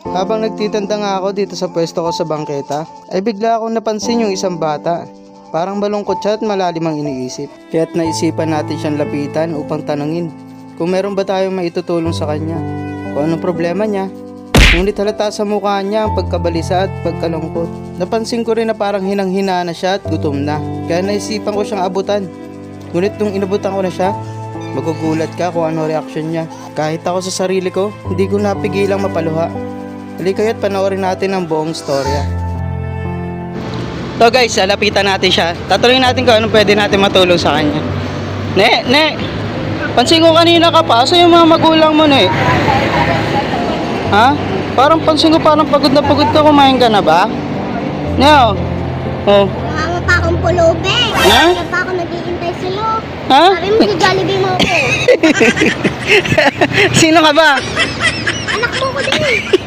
Habang nagtitanda nga ako dito sa pwesto ko sa bangketa, ay bigla akong napansin yung isang bata. Parang malungkot siya at malalim ang iniisip. Kaya't naisipan natin siyang lapitan upang tanungin kung meron ba tayong maitutulong sa kanya, kung anong problema niya. Ngunit halata sa mukha niya ang pagkabalisa at pagkalungkot. Napansin ko rin na parang hinang-hina na siya at gutom na, kaya naisipan ko siyang abutan. Ngunit nung inabutan ko na siya, magugulat ka kung ano reaksyon niya. Kahit ako sa sarili ko, hindi ko napigilang mapaluha. Halika't panoorin natin ang buong storya. So guys, lapitan natin siya. Tatanungin natin kung anong pwede natin matulong sa kanya. Ne, pansin ko kanina ka pa. Asa yung mga magulang mo, ne? Ha? Parang pansin ko parang pagod na pagod ka. Kumain ka na ba? Ne, oh. Mama pa akong pulubi. Ha? Kaya pa ako naghihintay sa'yo. Ha? Sabi mo, Jollibee mo ako. Sino ka ba? Anak mo ko din.